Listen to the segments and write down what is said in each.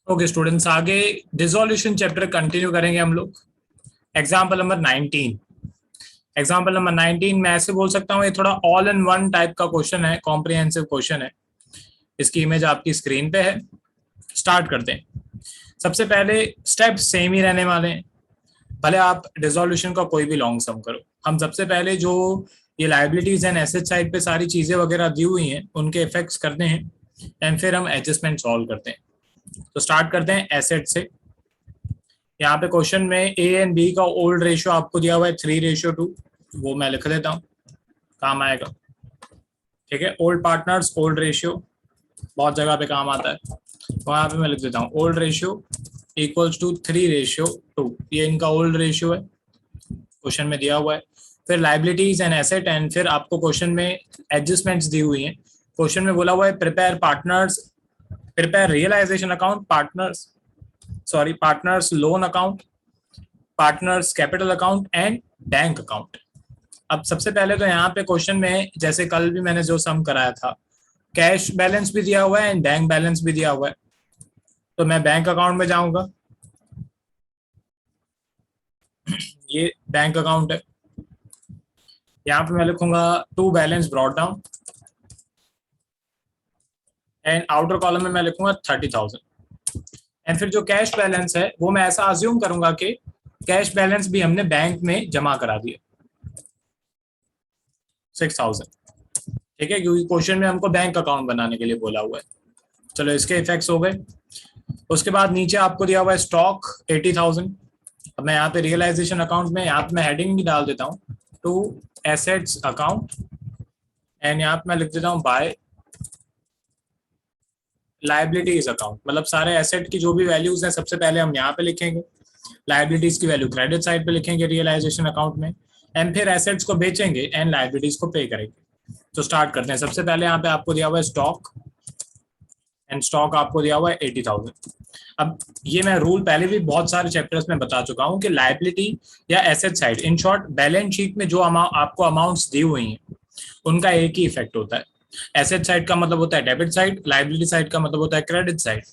Okay students, आगे dissolution chapter continue करेंगे हम लोग। Example number 19। एग्जाम्पल नंबर 19 मैं ऐसे बोल सकता हूँ, ये थोड़ा ऑल इन वन टाइप का क्वेश्चन है, कॉम्प्रिहेंसिव क्वेश्चन है। इसकी इमेज आपकी स्क्रीन पे है। स्टार्ट करते हैं। सबसे पहले स्टेप सेम ही रहने वाले हैं, भले आप डिसोल्यूशन का कोई भी लॉन्ग सम करो। हम सबसे पहले जो ये लाइबिलिटीज एंड एसेट साइड पे सारी चीजें वगैरह दी हुई हैं उनके इफेक्ट्स करते हैं एंड फिर हम एडजस्टमेंट सॉल्व करते हैं। तो स्टार्ट करते हैं एसेट से। यहाँ पे क्वेश्चन में ए एंड बी का ओल्ड रेशियो आपको दिया हुआ है 3:2। वो मैं लिख देता हूँ, काम आएगा। ठीक है, ओल्ड पार्टनर्स ओल्ड रेशियो बहुत जगह पे काम आता है, तो यहाँ पे मैं लिख देता हूँ ओल्ड रेशियो इक्वल्स टू 3:2। ये इनका ओल्ड रेशियो है, क्वेश्चन में दिया हुआ है। फिर लाइबिलिटीज एंड एसेट, एंड फिर आपको क्वेश्चन में एडजस्टमेंट्स दी हुई हैं। क्वेश्चन में बोला हुआ है prepare realisation account, partners loan account, partners capital account and bank account. अब सबसे पहले तो यहाँ पे क्वेश्चन में, जैसे कल भी मैंने जो सम कराया था, कैश बैलेंस भी दिया हुआ है एंड बैंक बैलेंस भी दिया हुआ है। तो मैं बैंक अकाउंट में जाऊंगा, ये बैंक अकाउंट है। यहाँ पे मैं लिखूंगा to balance brought down and outer column में मैं लिखूंगा 30,000। एंड फिर जो कैश बैलेंस है वो मैं ऐसा अज्यूम करूंगा कि कैश बैलेंस भी हमने बैंक में जमा करा दिया 6,000। ठीक है, क्योंकि क्वेश्चन में हमको बैंक अकाउंट बनाने के लिए बोला हुआ है। चलो, इसके इफेक्ट्स हो गए। उसके बाद नीचे आपको दिया हुआ है स्टॉक 80,000। अब मैं यहाँ पे रियलाइजेशन अकाउंट में, यहाँ पे मैं हेडिंग भी डाल देता हूँ टू एसेट्स अकाउंट एंड यहाँ पे मैं लिख देता हूँ बाय लाइबिलिटीज अकाउंट। मतलब सारे एसेट की जो भी वैल्यूज हैं सबसे पहले हम यहाँ पे लिखेंगे, लाइबिलिटीज की वैल्यू क्रेडिट साइड पे लिखेंगे रियलाइजेशन अकाउंट में, एंड फिर एसेट्स को बेचेंगे एंड लाइबिलिटीज को पे करेंगे। तो स्टार्ट करते हैं। सबसे पहले यहाँ पे आपको दिया हुआ है स्टॉक, एंड स्टॉक आपको दिया हुआ है 80,000। अब ये मैं रूल पहले भी बहुत सारे चैप्टर्स में बता चुका हूँ कि लाइबिलिटी या asset side, in short balance sheet में जो आपको अमाउंट्स दी हुई हैं उनका एक ही इफेक्ट होता है। एसेट साइड का मतलब होता है डेबिट साइड, लाइबिलिटी साइड का मतलब होता है क्रेडिट साइड।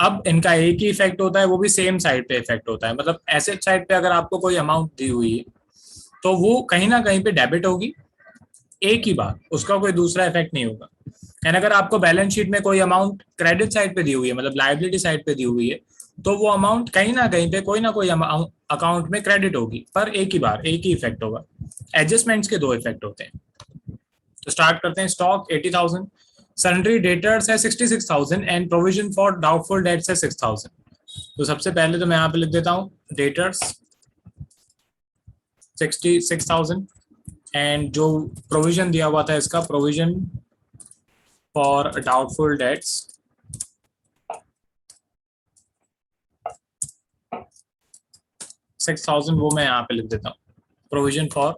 अब इनका एक ही इफेक्ट होता है, वो भी सेम साइड पे इफेक्ट होता है। मतलब एसेट साइड पे अगर आपको कोई अमाउंट दी हुई है तो वो कहीं ना कहीं पे डेबिट होगी एक ही बार, उसका कोई दूसरा इफेक्ट नहीं होगा। एंड अगर आपको बैलेंस शीट में कोई अमाउंट क्रेडिट साइड पे दी हुई है, मतलब लाइबिलिटी साइड पे दी हुई है, तो वो अमाउंट कहीं ना कहीं पे कोई ना कोई अकाउंट में क्रेडिट होगी, पर एक ही बार एक ही इफेक्ट होगा। एडजस्टमेंट्स के दो इफेक्ट होते हैं। तो स्टार्ट करते हैं। स्टॉक 80,000, सन्ड्री डेटर्स है 66,000 and provision for doubtful debts है 6,000। तो सबसे पहले तो मैं यहाँ पे लिख देता हूँ डेटर्स 66,000 एंड जो प्रोविजन दिया हुआ था इसका, प्रोविजन फॉर डाउटफुल डेट्स 6,000, वो मैं यहाँ पे लिख देता हूँ प्रोविजन फॉर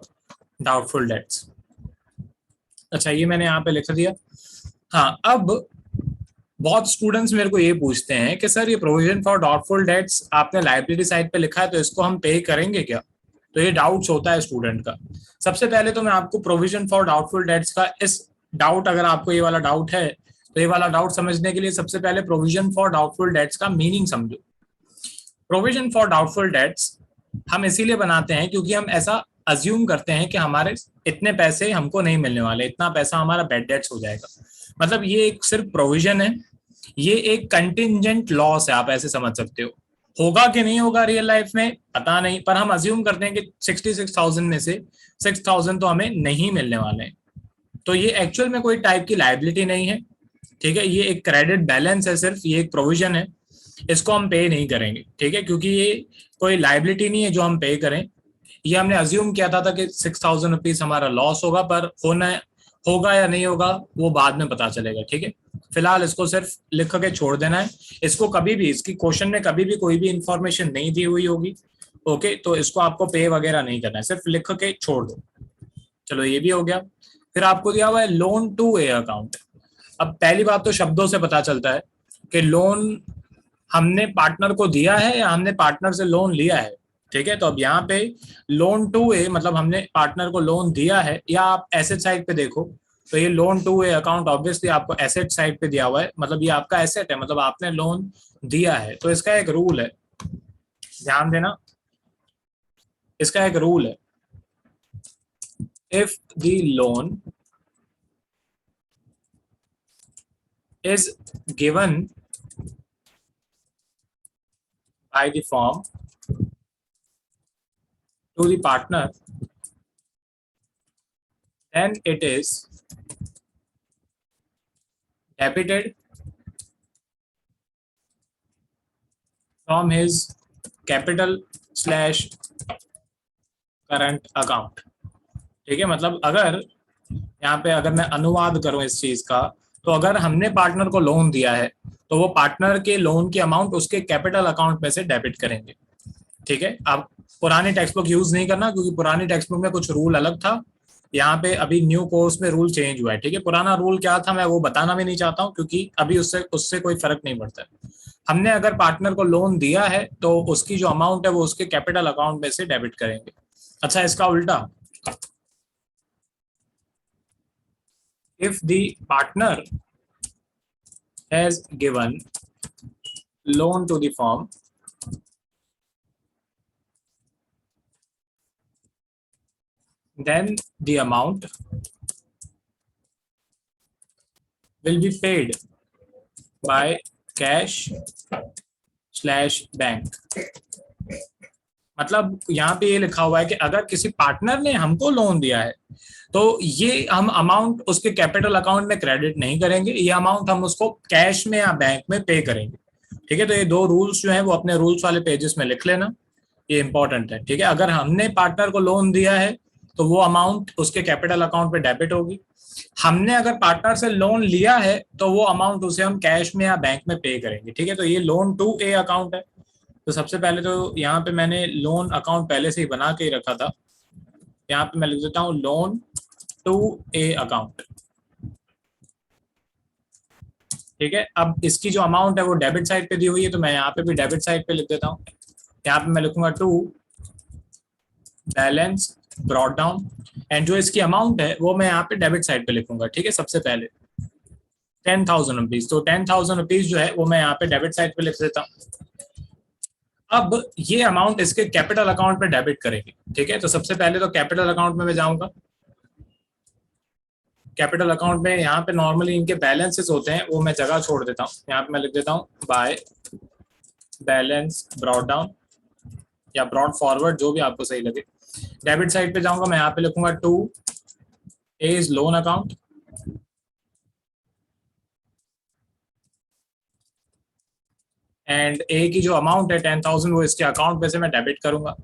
डाउटफुल डेट्स। अच्छा, ये मैंने यहाँ पे लिख दिया। हाँ, अब बहुत स्टूडेंट्स मेरे को ये पूछते हैं कि सर ये प्रोविजन फॉर डाउटफुल डेट्स आपने लाइबिलिटी साइड पे लिखा है, तो इसको हम पे करेंगे क्या? तो ये डाउट्स होता है स्टूडेंट का। सबसे पहले तो मैं आपको प्रोविजन फॉर डाउटफुल डेट्स का, इस डाउट, अगर आपको ये वाला डाउट है तो ये वाला डाउट समझने के लिए सबसे पहले प्रोविजन फॉर डाउटफुल डेट्स का मीनिंग समझो। प्रोविजन फॉर डाउटफुल डेट्स हम इसीलिए बनाते हैं क्योंकि हम ऐसा अज्यूम करते हैं कि हमारे इतने पैसे हमको नहीं मिलने वाले, इतना पैसा हमारा बैड डेट्स हो जाएगा। मतलब ये एक सिर्फ प्रोविजन है, ये एक कंटिंजेंट लॉस है, आप ऐसे समझ सकते हो। होगा कि नहीं होगा रियल लाइफ में पता नहीं, पर हम अज्यूम करते हैं कि 66,000 में से 6,000 तो हमें नहीं मिलने वाले हैं। तो ये एक्चुअल में कोई टाइप की लाइबिलिटी नहीं है, ठीक है, ये एक क्रेडिट बैलेंस है, सिर्फ ये एक प्रोविजन है, इसको हम पे नहीं करेंगे। ठीक है, क्योंकि ये कोई लाइबिलिटी नहीं है जो हम पे करें। ये हमने अज्यूम किया था कि 6,000 रुपीज हमारा लॉस होगा, पर होगा या नहीं होगा वो बाद में पता चलेगा। ठीक है, फिलहाल इसको सिर्फ लिख के छोड़ देना है। इसको कभी भी, इसकी क्वेश्चन में कभी भी कोई भी इंफॉर्मेशन नहीं दी हुई होगी, ओके, तो इसको आपको पे वगैरह नहीं करना है, सिर्फ लिख के छोड़ दो। चलो, ये भी हो गया। फिर आपको दिया हुआ है लोन टू ए अकाउंट। अब पहली बात तो शब्दों से पता चलता है कि लोन हमने पार्टनर को दिया है या हमने पार्टनर से लोन लिया है। ठीक है, तो अब यहाँ पे लोन टू ए मतलब हमने पार्टनर को लोन दिया है, या आप एसेट साइड पे देखो तो ये loan to A account obviously आपको एसेट साइड पे दिया हुआ है, मतलब ये आपका एसेट है, मतलब आपने लोन दिया है। तो इसका एक रूल है, ध्यान देना, इसका एक रूल है, if the loan is given by the firm to the partner, then it is debited from his capital slash current account। ठीक है, मतलब अगर यहाँ पे अगर मैं अनुवाद करूं इस चीज का, तो अगर हमने पार्टनर को लोन दिया है तो वो पार्टनर के लोन की अमाउंट उसके कैपिटल अकाउंट में से डेबिट करेंगे। ठीक है, आप पुरानी टेक्स्ट बुक यूज नहीं करना, क्योंकि पुरानी टेक्स्ट बुक में कुछ रूल अलग था, यहाँ पे अभी न्यू कोर्स में रूल चेंज हुआ है। ठीक है, पुराना रूल क्या था मैं वो बताना भी नहीं चाहता हूँ, क्योंकि अभी उससे उससे कोई फर्क नहीं पड़ता है। हमने अगर पार्टनर को लोन दिया है तो उसकी जो अमाउंट है वो उसके कैपिटल अकाउंट में से डेबिट करेंगे। अच्छा, इसका उल्टा, if the partner has given loan to the firm, then the amount will be paid by cash slash bank। मतलब यहाँ पे ये लिखा हुआ है कि अगर किसी पार्टनर ने हमको लोन दिया है तो ये हम अमाउंट उसके कैपिटल अकाउंट में क्रेडिट नहीं करेंगे, ये अमाउंट हम उसको कैश में या बैंक में पे करेंगे। ठीक है, तो ये दो रूल्स जो है वो अपने रूल्स वाले पेजेस में लिख लेना, ये इंपॉर्टेंट है। ठीक है, अगर हमने पार्टनर को लोन दिया है तो वो अमाउंट उसके कैपिटल अकाउंट पे डेबिट होगी। हमने अगर पार्टनर से लोन लिया है तो वो अमाउंट उसे हम कैश में या बैंक में पे करेंगे। ठीक है, तो ये लोन टू ए अकाउंट है। तो सबसे पहले तो यहाँ पे मैंने लोन अकाउंट पहले से ही बना के ही रखा था, यहाँ पे मैं लिख देता हूँ लोन टू ए अकाउंट। ठीक है, अब इसकी जो अमाउंट है वो डेबिट साइड पे दी हुई है, तो मैं यहाँ पे भी डेबिट साइड पे लिख देता हूँ। यहाँ पे मैं लिखूंगा to balance brought down, and जो इसकी अमाउंट है वो मैं यहाँ पे डेबिट साइड पे लिखूंगा। ठीक है, सबसे पहले 10,000 रुपीज, तो 10,000 रुपीज जो है वो मैं यहाँ पे डेबिट साइड पे लिख देता हूँ। अब ये अमाउंट इसके कैपिटल अकाउंट पे डेबिट करेगी। ठीक है, तो सबसे पहले तो कैपिटल अकाउंट में मैं जाऊंगा। कैपिटल अकाउंट में यहाँ पे नॉर्मली इनके बैलेंसेस होते हैं, वो मैं जगह छोड़ देता हूँ। यहाँ पे मैं लिख देता हूँ बाय बैलेंस ब्रॉट डाउन या ब्रॉट फॉरवर्ड, जो भी आपको सही लगे। डेबिट साइड पे जाऊंगा, मैं यहाँ पे लिखूंगा to H's loan account, and A की जो अमाउंट है 10,000 वो इसके अकाउंट में से मैं डेबिट करूंगा।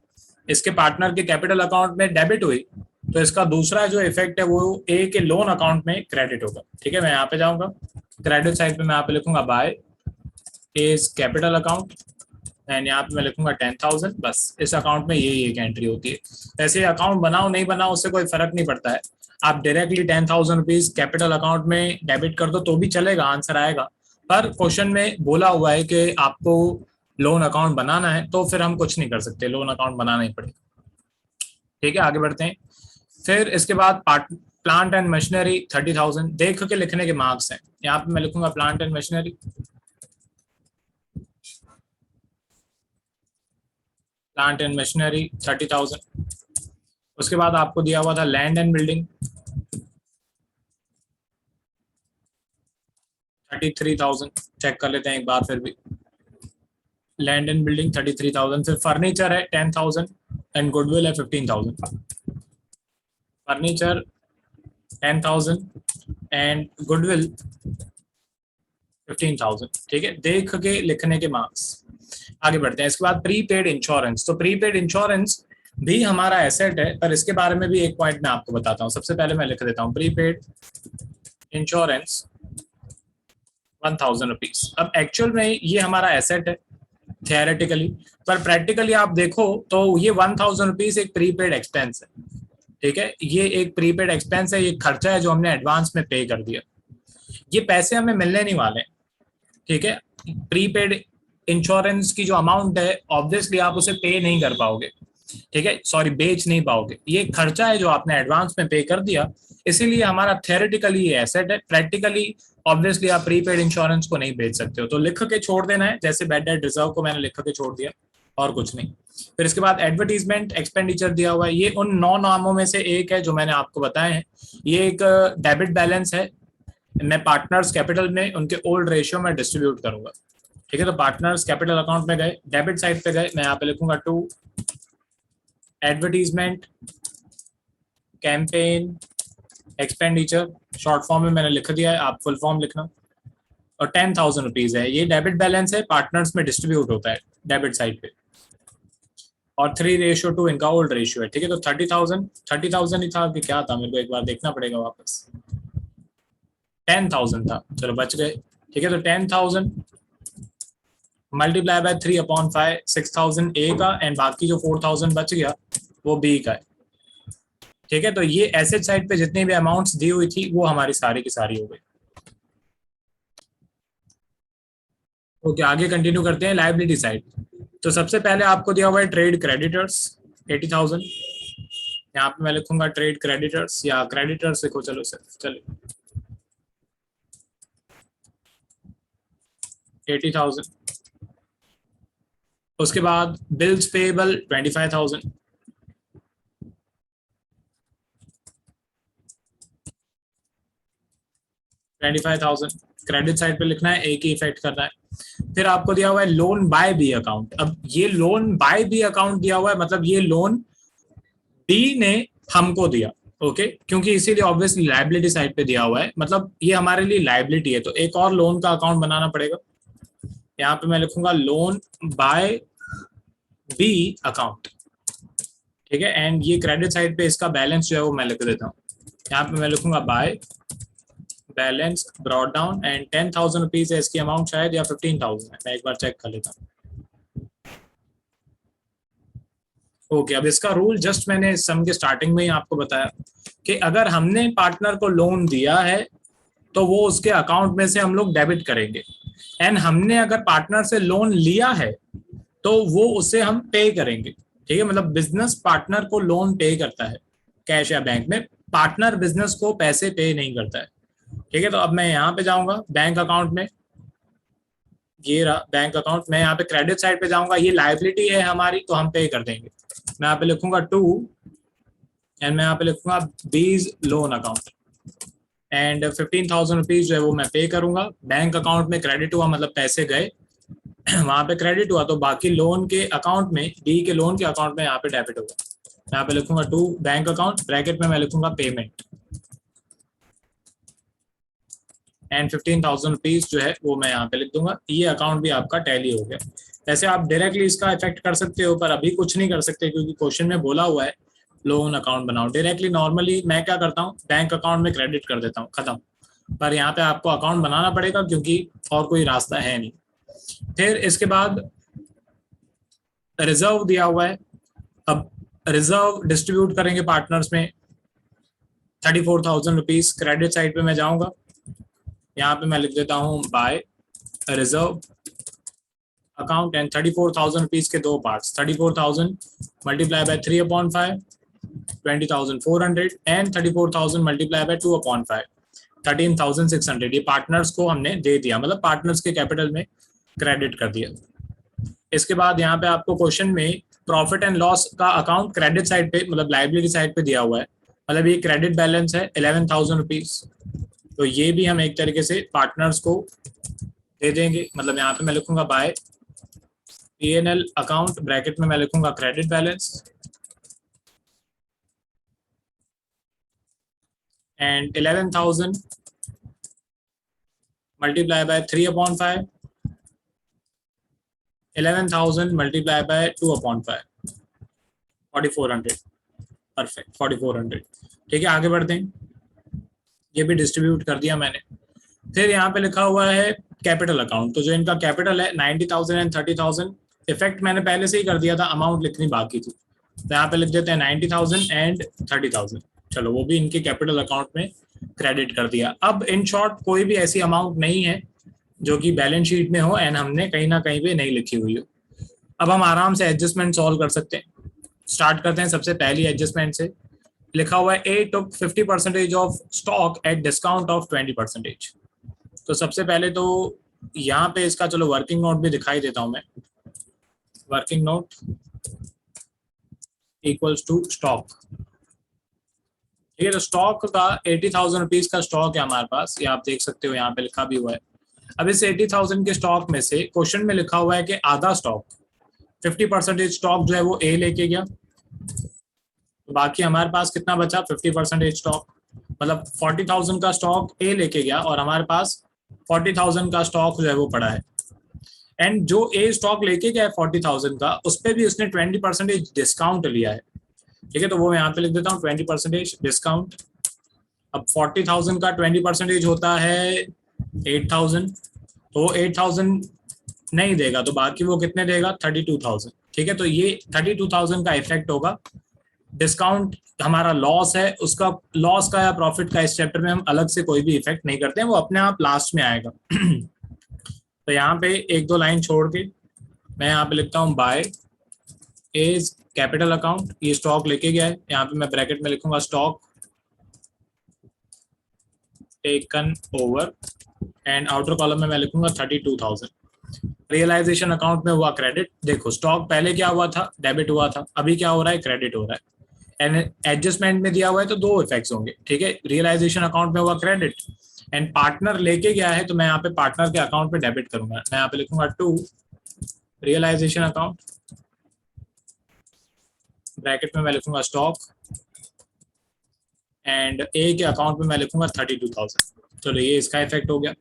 इसके पार्टनर के कैपिटल अकाउंट में डेबिट हुई तो इसका दूसरा जो इफेक्ट है वो ए के लोन अकाउंट में क्रेडिट होगा। ठीक है, मैं यहाँ पे जाऊंगा, क्रेडिट साइड पे मैं यहाँ पे लिखूंगा by A's capital account, and यहाँ पे मैं लिखूंगा 10,000। बस इस अकाउंट में यही एक एंट्री होती है। वैसे अकाउंट बनाओ नहीं बनाओ उससे कोई फर्क नहीं पड़ता है, आप डायरेक्टली 10,000 रुपीज कैपिटल अकाउंट में डेबिट कर दो तो भी चलेगा, आंसर आएगा। पर क्वेश्चन में बोला हुआ है कि आपको लोन अकाउंट बनाना है, तो फिर हम कुछ नहीं कर सकते, लोन अकाउंट बनाना ही पड़ेगा। ठीक है, आगे बढ़ते हैं। फिर इसके बाद प्लांट एंड मशीनरी 30,000, देख के लिखने के मार्क्स हैं। यहाँ पे मैं लिखूंगा plant and machinery, plant and machinery 30,000। उसके बाद आपको दिया हुआ था लैंड एंड बिल्डिंग 33,000, चेक कर लेते हैं एक बार फिर भी। Land and building 33,000। फिर फर्नीचर है 10,000 एंड गुडविल है 15,000। Furniture 10,000 and goodwill 15,000। ठीक है, देख के लिखने के मार्क्स। आगे बढ़ते हैं। इसके बाद प्रीपेड इंश्योरेंस, तो प्रीपेड इंश्योरेंस भी हमारा एसेट है, पर इसके बारे में भी एक पॉइंट मैं आपको बताता हूँ। सबसे पहले मैं लिख देता हूँ प्रीपेड इंश्योरेंस 1,000 रुपीज। अब एक्चुअल में ये हमारा एसेट है थियोरेटिकली, पर प्रैक्टिकली आप देखो तो ये 1,000 रुपीज एक प्रीपेड एक्सपेंस है। ठीक है, ये एक प्रीपेड एक्सपेंस है, ये खर्चा है जो हमने एडवांस में पे कर दिया। ये पैसे हमें मिलने नहीं वाले। ठीक है, प्रीपेड इंश्योरेंस की जो अमाउंट है ऑब्वियसली आप उसे पे नहीं कर पाओगे। ठीक है, सॉरी बेच नहीं पाओगे, ये खर्चा है जो आपने एडवांस में पे कर दिया, इसीलिए हमारा थ्योरेटिकली ये एसेट है, प्रैक्टिकली ऑब्वियसली आप प्रीपेड इंश्योरेंस को नहीं बेच सकते हो, तो लिख के छोड़ देना है, जैसे बैड डेट रिजर्व को मैंने लिख के छोड़ दिया और कुछ नहीं। फिर इसके बाद एडवर्टीजमेंट एक्सपेंडिचर दिया हुआ है, ये उन 9 नामों में से एक है जो मैंने आपको बताए हैं। ये एक डेबिट बैलेंस है, मैं पार्टनर्स कैपिटल में उनके ओल्ड रेशियो में डिस्ट्रीब्यूट करूंगा। ठीक है, तो पार्टनर्स कैपिटल अकाउंट में गए, डेबिट साइड पे गए, मैं यहाँ पे लिखूंगा to advertisement campaign expenditure, short form में मैंने लिख दिया है, आप फुल फॉर्म लिखना। और 10,000 रुपीज है, ये डेबिट बैलेंस है, पार्टनर्स में डिस्ट्रीब्यूट होता है डेबिट साइड पे। और 3:2 इनका ओल्ड रेशियो है। ठीक है, तो 30,000 ही था कि क्या था, मेरे को एक बार देखना पड़ेगा वापस। 10,000 था, चलो बच गए। ठीक है, तो 10,000 मल्टीप्लाई बाय 3/5, 6,000 ए का, एंड बाकी जो 4,000 बच गया वो बी का है। ठीक है, तो ये एसेट साइड पे जितनी भी अमाउंट्स दी हुई थी वो हमारी सारी की सारी हो गई। ओके, आगे कंटिन्यू करते हैं लायबिलिटी साइड। तो सबसे पहले आपको दिया हुआ है ट्रेड क्रेडिटर्स 80,000, यहाँ पे मैं लिखूंगा ट्रेड क्रेडिटर्स या क्रेडिटर्स लिखो, चलो सर चलो 80,000। उसके बाद बिल्स पेबल 25,000, क्रेडिट साइड पे लिखना है, एक ही इफेक्ट करना है। फिर आपको दिया हुआ है लोन बाय बी अकाउंट। अब ये लोन बाय बी अकाउंट दिया हुआ है, मतलब ये लोन बी ने हमको दिया, ओके, क्योंकि इसीलिए ऑब्वियसली लायबिलिटी साइड पे दिया हुआ है, मतलब ये हमारे लिए लायबिलिटी है, तो एक और लोन का अकाउंट बनाना पड़ेगा। यहाँ पे मैं लिखूंगा लोन बाय बी अकाउंट। ठीक है, एंड ये क्रेडिट साइड पे इसका बैलेंस जो है वो मैं लिख देता हूँ, यहाँ पे मैं लिखूंगा by balance brought down, and 10,000 rupees है इसकी अमाउंट शायद, या 15,000 है, मैं एक बार चेक कर लेता हूँ। ओके, अब इसका रूल जस्ट मैंने सम के स्टार्टिंग में ही आपको बताया कि अगर हमने पार्टनर को लोन दिया है तो वो उसके अकाउंट में से हम लोग डेबिट करेंगे, एंड हमने अगर पार्टनर से लोन लिया है तो वो उसे हम पे करेंगे। ठीक है, मतलब बिजनेस पार्टनर को लोन पे करता है कैश या बैंक में, पार्टनर बिजनेस को पैसे पे नहीं करता है। ठीक है, तो अब मैं यहाँ पे जाऊंगा बैंक अकाउंट में, ये रहा बैंक अकाउंट, मैं यहाँ पे क्रेडिट साइड पे जाऊंगा, ये लायबिलिटी है हमारी तो हम पे कर देंगे। मैं यहाँ पे लिखूंगा टू, एंड मैं यहाँ पे लिखूंगा बीज लोन अकाउंट, एंड 15,000 रुपीज जो है वो मैं पे करूंगा। बैंक अकाउंट में क्रेडिट हुआ, मतलब पैसे गए वहां पे क्रेडिट हुआ, तो बाकी लोन के अकाउंट में, डी के लोन के अकाउंट में यहाँ पे डेबिट होगा। यहाँ पे लिखूंगा टू बैंक अकाउंट, ब्रैकेट में मैं लिखूंगा पेमेंट, एंड 15,000 रुपीज जो है वो मैं यहाँ पे लिख दूंगा। ये अकाउंट भी आपका टैली हो गया। वैसे आप डायरेक्टली इसका इफेक्ट कर सकते हो, पर अभी कुछ नहीं कर सकते क्योंकि क्वेश्चन में बोला हुआ है लोन अकाउंट बनाओ। डायरेक्टली नॉर्मली मैं क्या करता हूँ, बैंक अकाउंट में क्रेडिट कर देता हूँ, खत्म। पर यहाँ पे आपको अकाउंट बनाना पड़ेगा क्योंकि और कोई रास्ता है नहीं। फिर इसके बाद रिजर्व दिया हुआ है। अब रिजर्व डिस्ट्रीब्यूट करेंगे पार्टनर्स में 34,000 रुपीज। क्रेडिट साइड पे मैं जाऊंगा, यहाँ पे मैं लिख देता हूँ by reserve account, and 34,000 rupees के दो parts, 34,000 multiply by 3/5 20,400, and 34,000 multiply by 2/5 13,600। ये पार्टनर्स को हमने दे दिया, मतलब पार्टनर्स के कैपिटल में क्रेडिट कर दिया। इसके बाद यहाँ पे आपको क्वेश्चन में प्रॉफिट एंड लॉस का अकाउंट क्रेडिट साइड पे, मतलब लायबिलिटी साइड पे दिया हुआ है, मतलब ये क्रेडिट बैलेंस है 11,000 रुपीज, तो ये भी हम एक तरीके से पार्टनर्स को दे देंगे। मतलब यहाँ पे मैं लिखूंगा बाय P&L अकाउंट, ब्रैकेट में मैं लिखूंगा credit balance, and 11,000 multiply by 3/5 11,000 multiply by 2/5 4,400। Perfect, 4,400। ठीक है, आगे बढ़ते हैं। ये भी डिस्ट्रीब्यूट कर दिया मैंने। फिर यहाँ पे लिखा हुआ है कैपिटल अकाउंट, तो जो इनका कैपिटल है 90,000 एंड 30,000, इफेक्ट मैंने पहले से ही कर दिया था, अमाउंट लिखनी बाकी थी, तो यहाँ पे लिख देते हैं 90,000 एंड 30,000। चलो वो भी इनके कैपिटल अकाउंट में क्रेडिट कर दिया। अब इन शॉर्ट कोई भी ऐसी अमाउंट नहीं है जो कि बैलेंस शीट में हो एंड हमने कहीं ना कहीं पे नहीं लिखी हुई हो। अब हम आराम से एडजस्टमेंट सॉल्व कर सकते हैं। स्टार्ट करते हैं सबसे पहली एडजस्टमेंट से, लिखा हुआ है ए टुक 50% of stock at discount of 20%। तो सबसे पहले तो यहाँ पे इसका चलो वर्किंग नोट भी दिखाई देता हूं मैं। Working note equals to stock. ठीक है, तो स्टॉक का 80,000 रुपीज का स्टॉक है हमारे पास, ये आप देख सकते हो, यहाँ पे लिखा भी हुआ है। अब इस 80,000 के स्टॉक में से क्वेश्चन में लिखा हुआ है कि आधा स्टॉक 50% स्टॉक जो है वो ए लेके गया, तो बाकी हमारे पास कितना बचा 50% स्टॉक, मतलब 40,000 का स्टॉक ए लेके गया और हमारे पास 40,000 का स्टॉक जो है वो पड़ा है। एंड जो ए स्टॉक लेके गया है 40,000 का, उस पर भी उसने 20% डिस्काउंट लिया है। ठीक है, तो वो मैं यहाँ पे लिख देता हूँ 20% डिस्काउंट। अब 40,000 का 20% होता है 8,000, तो 8,000 नहीं देगा तो बाकी वो कितने देगा 32,000। ठीक है, तो ये 32,000 का इफेक्ट होगा। डिस्काउंट हमारा लॉस है, उसका लॉस का या प्रॉफिट का इस चैप्टर में हम अलग से कोई भी इफेक्ट नहीं करते हैं, वो अपने आप लास्ट में आएगा। तो यहाँ पे एक दो लाइन छोड़ के मैं यहाँ पे लिखता हूँ बाय एज कैपिटल अकाउंट, ये स्टॉक लेके गया है, यहाँ पे मैं ब्रैकेट में लिखूंगा stock taken over, and outer column में मैं लिखूंगा 32,000। रियलाइजेशन अकाउंट में हुआ क्रेडिट। देखो स्टॉक पहले क्या हुआ था, डेबिट हुआ था, अभी क्या हो रहा है, क्रेडिट हो रहा है। एंड एडजस्टमेंट में दिया हुआ है तो दो इफेक्ट्स होंगे। ठीक है, रियलाइजेशन अकाउंट में हुआ क्रेडिट एंड पार्टनर लेके गया है, तो मैं यहाँ पे पार्टनर के अकाउंट में डेबिट करूंगा। मैं यहाँ पे लिखूंगा टू रियलाइजेशन अकाउंट, ब्रैकेट में मैं लिखूंगा स्टॉक, एंड ए के अकाउंट में मैं लिखूंगा 32,000। चलो ये इसका इफेक्ट हो गया।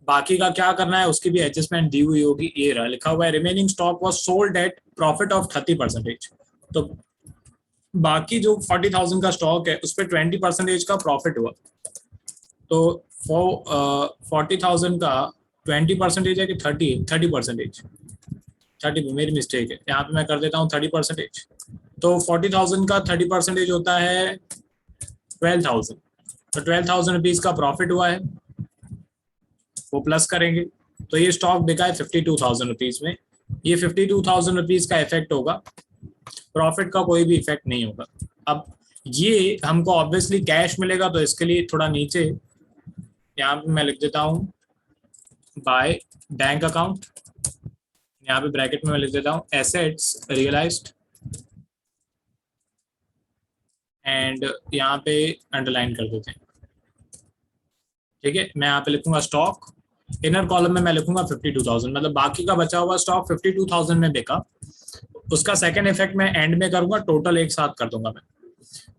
बाकी का क्या करना है, उसकी भी एडजस्टमेंट दी हुई होगी। ये रहा लिखा हुआ है remaining stock was sold at profit of 30%। तो बाकी जो 40,000 का स्टॉक है उस पर 20% का प्रॉफिट हुआ। तो 40,000 का 20% है कि 30%? 30, मेरी मिस्टेक है, यहाँ पे मैं कर देता हूँ 30%। तो 40,000 का 30% होता है 12,000। तो 12,000 रुपीज का प्रॉफिट हुआ है, वो प्लस करेंगे तो ये स्टॉक बिका है 52,000 रुपीज में। ये 52,000 रुपीज का इफेक्ट होगा, प्रॉफिट का कोई भी इफेक्ट नहीं होगा। अब ये हमको ऑब्वियसली कैश मिलेगा, तो इसके लिए थोड़ा नीचे यहाँ पे मैं लिख देता हूँ बाय बैंक अकाउंट, यहाँ पे ब्रैकेट में मैं लिख देता हूँ एसेट्स रियलाइज्ड, एंड यहाँ पे अंडरलाइन कर देते हैं। ठीक है, मैं यहाँ पे लिखूंगा स्टॉक, इनर कॉलम में मैं लिखूंगा 52,000, मतलब बाकी का बचा हुआ स्टॉक 52,000 में बिका। उसका सेकंड इफेक्ट मैं एंड में करूंगा, टोटल एक साथ कर दूंगा मैं।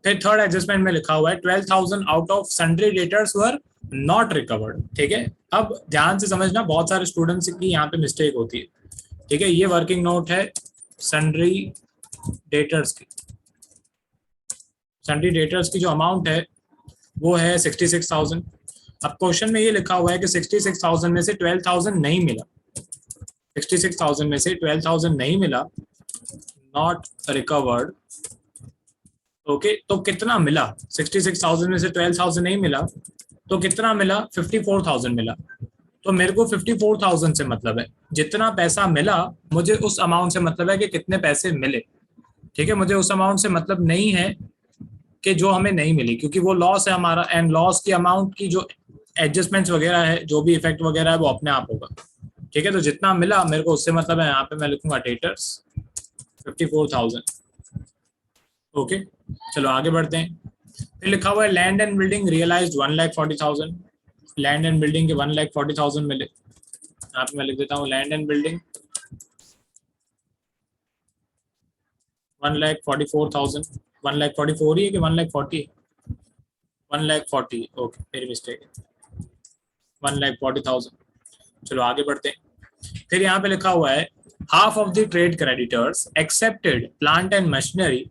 फिर थर्ड एडजस्टमेंट में लिखा हुआ है 12,000 out of sundry debtors were not recovered. ठीक है, अब ध्यान से समझना, बहुत सारे स्टूडेंट्स की यहाँ पे मिस्टेक होती है। ठीक है, ये वर्किंग नोट है सन्ड्री डेटर्स की। सन्ड्री डेटर्स की जो अमाउंट है वो है 66,000। अब क्वेश्चन में ये लिखा हुआ है कि 66,000 में से 12,000 नहीं मिला, 66,000 में से 12,000 नहीं मिला, नॉट रिकवर्ड। ओके, तो कितना मिला, 66,000 में से 12,000 नहीं मिला तो कितना मिला, 54,000 मिला। तो मेरे को 54,000 से मतलब है जितना पैसा मिला, मुझे उस अमाउंट से मतलब है कि कितने पैसे मिले। ठीक है, मुझे उस अमाउंट से मतलब नहीं है कि जो हमें नहीं मिली, क्योंकि वो लॉस है हमारा, एंड लॉस की अमाउंट की जो एडजस्टमेंट्स वगैरह है, जो भी इफेक्ट वगैरह है, वो अपने आप होगा। ठीक है, तो जितना मिला मेरे को उससे मतलब है, यहाँ पे मैं लिखूंगा डेटर्स 54,000। ओके, चलो आगे बढ़ते हैं। फिर लिखा हुआ है land and building realised 1,40,000। Land and building के 1,40,000 मिले, यहाँ पे मैं लिख देता हूँ लैंड एंड बिल्डिंग 1,44,000। 1,44 ही है कि 1,40? 1,40, ओके मेरी मिस्टेक है, 1,40,000। चलो आगे बढ़ते हैं। फिर यहाँ पे लिखा हुआ है half of the trade creditors accepted plant and machinery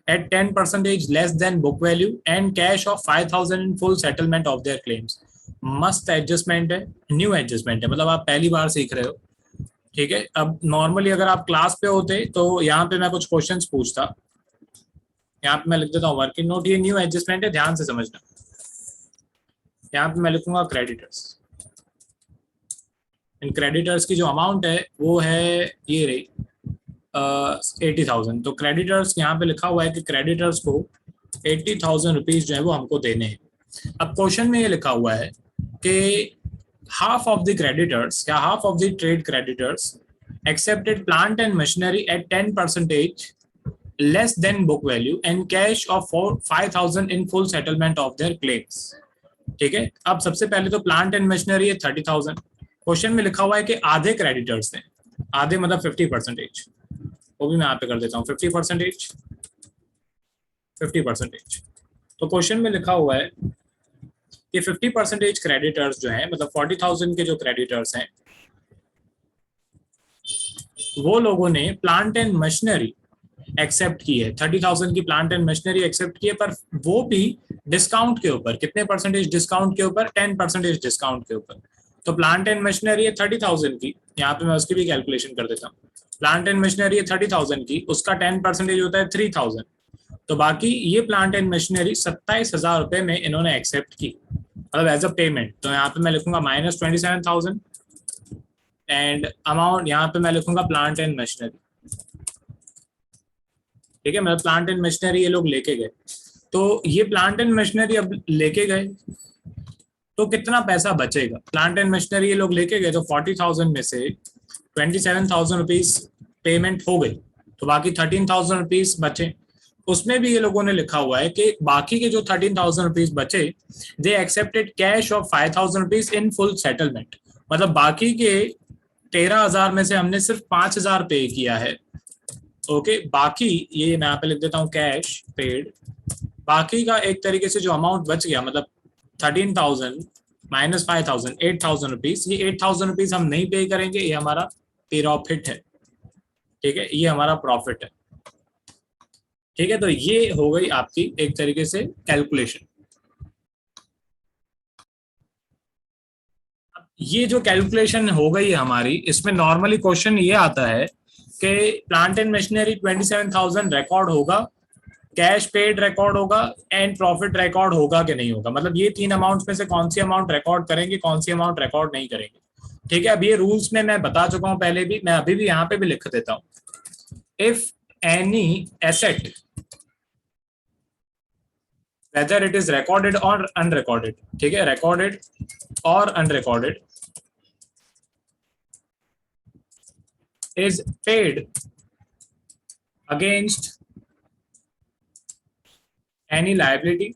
at 10% less than book value and cash of 5,000 in full settlement of their claims। मस्त एडजस्टमेंट है, न्यू एडजस्टमेंट है, मतलब आप पहली बार सीख रहे हो। ठीक है, अब नॉर्मली अगर आप क्लास पे होते तो यहाँ पे मैं कुछ क्वेश्चंस पूछता, यहाँ पे मैं लिख देता हूँ वर्किंग नोट, ये न्यू एडजस्टमेंट है, ध्यान से समझना। यहाँ पे मैं लिखूंगा क्रेडिटर्स, इन क्रेडिटर्स की जो अमाउंट है वो है ये रही 80,000। तो क्रेडिटर्स यहाँ पे लिखा हुआ है कि क्रेडिटर्स को 80,000 रुपीज जो है वो हमको देने हैं। अब क्वेश्चन में ये लिखा हुआ है कि half of the creditors या half of the trade creditors accepted plant and machinery at 10% less than book value and cash of 5,000 in full settlement of their claims। ठीक है, अब सबसे पहले तो प्लांट एंड मशीनरी है 30,000। क्वेश्चन में लिखा हुआ है कि आधे क्रेडिटर्स हैं, आधे मतलब 50%, वो भी मैं यहाँ पे कर देता हूँ 50%, 50%। तो क्वेश्चन में लिखा हुआ है कि 50% क्रेडिटर्स जो हैं, मतलब 40,000 के जो क्रेडिटर्स हैं, वो लोगों ने प्लांट एंड मशीनरी एक्सेप्ट की है। 30,000 की प्लांट एंड मशीनरी एक्सेप्ट की है, पर वो भी डिस्काउंट के ऊपर। कितने परसेंटेज डिस्काउंट के ऊपर? 10% डिस्काउंट के ऊपर। तो प्लांट एंड मशीनरी है 30,000 की, यहाँ पे मैं उसकी भी कैलकुलेशन कर देता हूँ। प्लांट एंड मशीनरी है 30,000 की, उसका 10% होता है 3,000। तो बाकी ये प्लांट एंड मशीनरी 27,000 रुपए में इन्होंने एक्सेप्ट की, मतलब एज अ पेमेंट। तो यहाँ पे मैं लिखूंगा -27,000 एंड अमाउंट यहाँ पे मैं लिखूंगा प्लांट एंड मशीनरी। ठीक है, मतलब प्लांट एंड मशीनरी ये लोग लेके गए। तो ये प्लांट एंड मशीनरी अब लेके गए तो कितना पैसा बचेगा? प्लांट एंड मशीनरी ये लोग लेके गए तो 40,000 में से 27,000 रुपीज पेमेंट हो गई, तो बाकी 13,000 रुपीज बचे। उसमें भी ये लोगों ने लिखा हुआ है कि बाकी के जो 13,000 रुपीज बचे, they accepted cash of 5,000 rupees in full settlement. मतलब बाकी के 13,000 में से हमने सिर्फ 5,000 पे किया है। ओके, बाकी ये मैं यहाँ पे लिख देता हूँ कैश पेड। बाकी का एक तरीके से जो अमाउंट बच गया, मतलब 13,000 माइनस 5,000, 8,000 रुपीज, ये 8,000 रुपीज हम नहीं पे करेंगे, ये हमारा प्रॉफिट है। ठीक है, ये हमारा प्रॉफिट है। ठीक है, तो ये हो गई आपकी एक तरीके से कैलकुलेशन। ये जो कैलकुलेशन हो गई है हमारी, इसमें नॉर्मली क्वेश्चन ये आता है कि प्लांट एंड मशीनरी 27,000 रिकॉर्ड होगा, कैश पेड रिकॉर्ड होगा एंड प्रॉफिट रिकॉर्ड होगा कि नहीं होगा। मतलब ये तीन अमाउंट्स में से कौन सी अमाउंट रिकॉर्ड करेंगे, कौन सी अमाउंट रिकॉर्ड नहीं करेंगे। ठीक है, अब ये रूल्स में मैं बता चुका हूं पहले भी, मैं अभी भी यहाँ पे भी लिख देता हूं। If any asset whether it is recorded or unrecorded, ठीक है, recorded or unrecorded, is paid against any liability,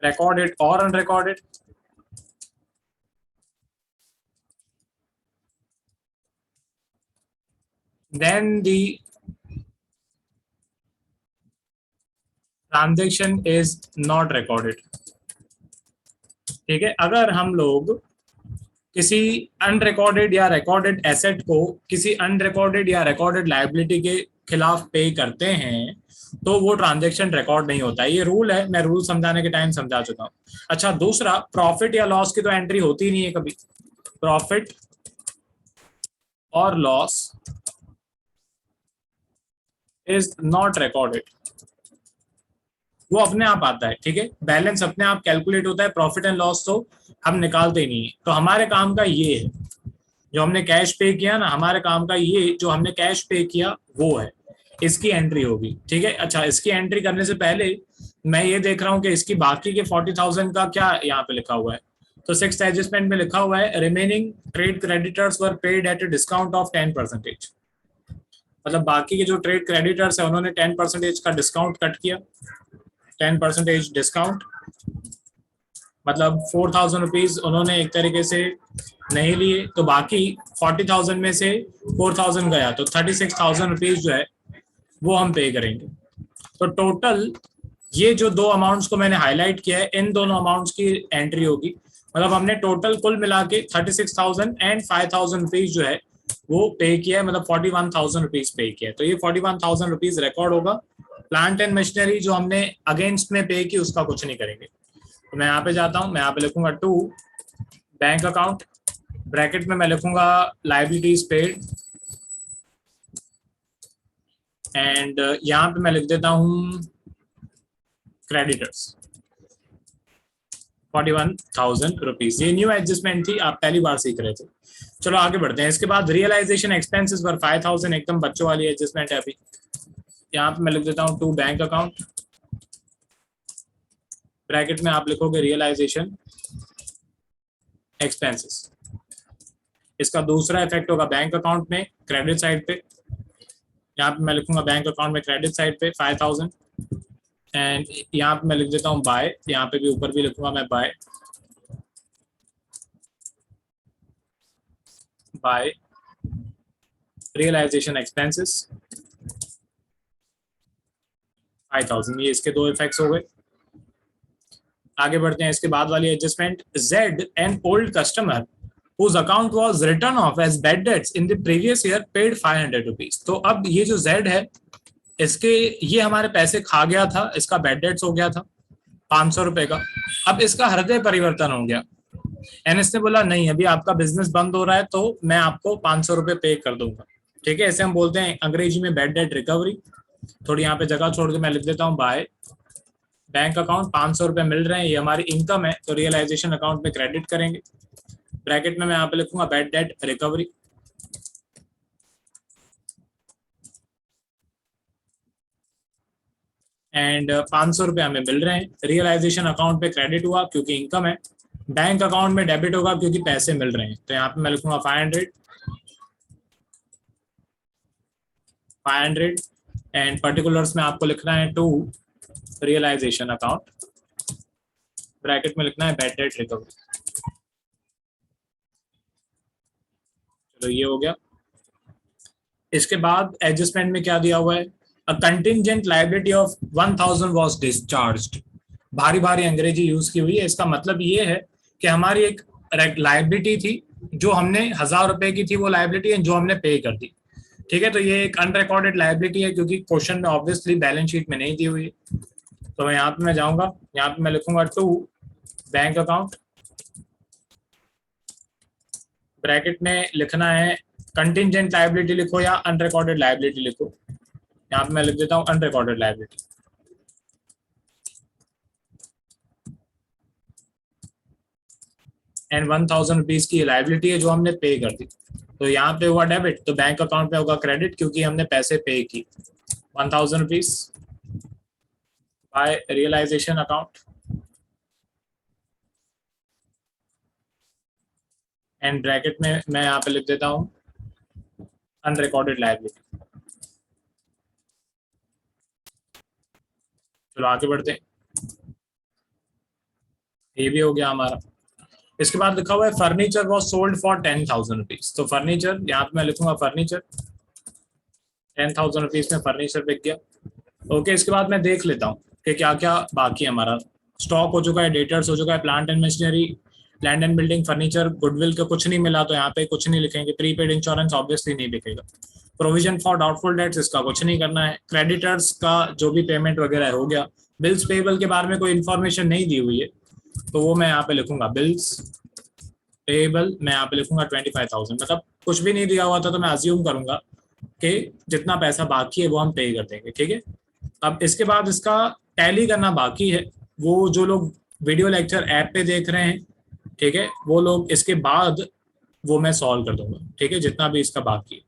recorded or unrecorded, then the transaction is not recorded. ठीक है, अगर हम लोग किसी अनरिकॉर्डेड या रिकॉर्डेड एसेट को किसी अनरिकॉर्डेड या रिकॉर्डेड लायबिलिटी के खिलाफ पे करते हैं तो वो ट्रांजेक्शन रिकॉर्ड नहीं होता है। ये रूल है, मैं रूल समझाने के टाइम समझा चुका हूं। अच्छा, दूसरा, प्रॉफिट या लॉस की तो एंट्री होती नहीं है कभी। प्रॉफिट और लॉस इज नॉट रिकॉर्डेड, वो अपने आप आता है। ठीक है, बैलेंस अपने आप कैलकुलेट होता है, प्रॉफिट एंड लॉस तो हम निकालते ही नहीं है। तो हमारे काम का ये है, जो हमने कैश पे किया ना, हमारे काम का ये जो हमने कैश पे किया वो है, इसकी एंट्री होगी। ठीक है, अच्छा, इसकी एंट्री करने से पहले मैं ये देख रहा हूँ कि इसकी बाकी के 40,000 का क्या यहाँ पे लिखा हुआ है। तो 6th एडजस्टमेंट में लिखा हुआ है remaining trade creditors were paid at a discount of 10%। मतलब बाकी के जो ट्रेड क्रेडिटर्स है उन्होंने 10% का डिस्काउंट कट किया। 10% डिस्काउंट मतलब 4,000 रुपीज उन्होंने एक तरीके से नहीं लिए, तो बाकी 40,000 में से 4,000 गया, तो 36,000 रुपीज जो है वो हम पे करेंगे। तो टोटल ये जो दो अमाउंट्स को मैंने हाईलाइट किया है, इन दोनों अमाउंट्स की एंट्री होगी। मतलब हमने टोटल कुल मिला के 36,000 एंड 5,000 रुपीज जो है वो पे किया है, मतलब 41,000 रुपीज पे किया है। तो ये 41,000 रुपीज रिकॉर्ड होगा। प्लांट एंड मशीनरी जो हमने अगेंस्ट में पे की उसका कुछ नहीं करेंगे। तो मैं यहाँ पे जाता हूँ, मैं यहाँ पे लिखूंगा टू बैंक अकाउंट, ब्रैकेट में मैं लिखूंगा लायबिलिटीज पेड एंड यहाँ पे मैं लिख देता हूँ क्रेडिटर्स 41,000 रुपीज। ये न्यू एडजस्टमेंट थी, आप पहली बार सीख रहे थे। चलो आगे बढ़ते हैं। इसके बाद रियलाइजेशन एक्सपेंसेस पर 5,000, एकदम बच्चों वाली एडजस्टमेंट है अभी। यहाँ पे मैं लिख देता हूँ टू बैंक अकाउंट, ब्रैकेट में आप लिखोगे रियलाइजेशन एक्सपेंसेस। इसका दूसरा इफेक्ट होगा बैंक अकाउंट में क्रेडिट साइड पे, यहाँ पे मैं लिखूंगा बैंक अकाउंट में क्रेडिट साइड पे 5000 एंड यहाँ पे मैं लिख देता हूँ बाय, यहाँ पे भी ऊपर भी लिखूंगा मैं बाय, बाय रियलाइजेशन एक्सपेंसेस 5000। ये इसके दो इफेक्ट्स हो गए। आगे बढ़ते हैं, इसके बाद वाली adjustment, Z an old customer whose account was written off as bad debts in the previous year paid 500 rupees। तो अब ये जो Z है, इसके ये हमारे पैसे खा गया था, इसका बैड डेट्स हो गया था 500 रुपए का। अब इसका हृदय परिवर्तन हो गया, एनएस ने बोला नहीं अभी आपका बिजनेस बंद हो रहा है तो मैं आपको 500 रुपए पे कर दूंगा। ठीक है, ऐसे हम बोलते हैं अंग्रेजी में बैड डेट रिकवरी। थोड़ी यहाँ पे जगह छोड़ के मैं लिख देता हूँ बाय बैंक अकाउंट, 500 रुपए मिल रहे हैं, ये हमारी इनकम है तो रियलाइजेशन अकाउंट में क्रेडिट करेंगे। ब्रैकेट में मैं यहाँ पे लिखूंगा बैड डेट रिकवरी एंड 500 रुपए हमें मिल रहे हैं, रियलाइजेशन अकाउंट पे क्रेडिट हुआ क्योंकि इनकम है, बैंक अकाउंट में डेबिट होगा क्योंकि पैसे मिल रहे हैं। तो यहाँ पे मैं लिखूंगा 500 एंड पर्टिकुलर्स में आपको लिखना है टू रियलाइजेशन अकाउंट, ब्रैकेट में लिखना है बैड डेट रिकवरी। चलो ये हो गया। इसके बाद एडजस्टमेंट में क्या दिया हुआ है, a contingent liability of 1000 was discharged. भारी भारी अंग्रेजी यूज की हुई है, इसका मतलब ये है कि हमारी एक लायबिलिटी थी जो हमने 1000 रुपए की थी, वो लायबिलिटी है जो हमने पे कर दी। ठीक है, तो ये एक अनरिकॉर्डेड लायबिलिटी है क्योंकि क्वेश्चन में ऑब्वियसली बैलेंस शीट में नहीं दी हुई है। तो मैं यहाँ पे मैं जाऊंगा, यहाँ पे मैं लिखूंगा टू बैंक अकाउंट, ब्रैकेट में लिखना है कंटिंजेंट लायबिलिटी लिखो या अनरिकॉर्डेड लायबिलिटी लिखो। यहाँ पे मैं लिख देता हूँ अनरिकॉर्डेड लायबिलिटी एंड 1000 रुपीज की लायबिलिटी है जो हमने पे कर दी। तो यहाँ पे हुआ डेबिट तो बैंक अकाउंट पे होगा क्रेडिट क्योंकि हमने पैसे पे की 1000 rupees by realisation account and bracket में मैं यहाँ पे लिख देता हूँ अनरिकॉर्डेड लायबिलिटी। चलो आगे बढ़ते हैं, ये भी हो गया हमारा। इसके बाद लिखा हुआ है furniture was sold for 10,000 rupees. तो फर्नीचर यहाँ पे मैं लिखूंगा फर्नीचर 10,000 रुपीज में फर्नीचर बिक गया। ओके, इसके बाद मैं देख लेता हूँ कि क्या क्या बाकी है हमारा। स्टॉक हो चुका है, डेटर्स हो चुका है, plant and machinery, land and building, furniture, goodwill का कुछ नहीं मिला तो यहाँ पे कुछ नहीं लिखेंगे। प्रीपेड इंश्योरेंस ऑब्वियसली नहीं लिखेगा। प्रोविजन फॉर डाउटफुल डेट्स, इसका कुछ नहीं करना है। क्रेडिटर्स का जो भी पेमेंट वगैरह हो गया। बिल्स पेबल के बारे में कोई इन्फॉर्मेशन नहीं दी हुई है तो वो मैं यहाँ पे लिखूंगा बिल्स पेबल, मैं यहाँ पे लिखूंगा 25,000। मतलब कुछ भी नहीं दिया हुआ था तो मैं अज्यूम करूंगा कि जितना पैसा बाकी है वो हम पे कर देंगे। ठीक है, अब इसके बाद इसका टैली करना बाकी है। वो जो लोग वीडियो लेक्चर ऐप पे देख रहे हैं, ठीक है, वो लोग इसके बाद वो मैं सॉल्व कर दूंगा। ठीक है, जितना भी इसका बाकी है।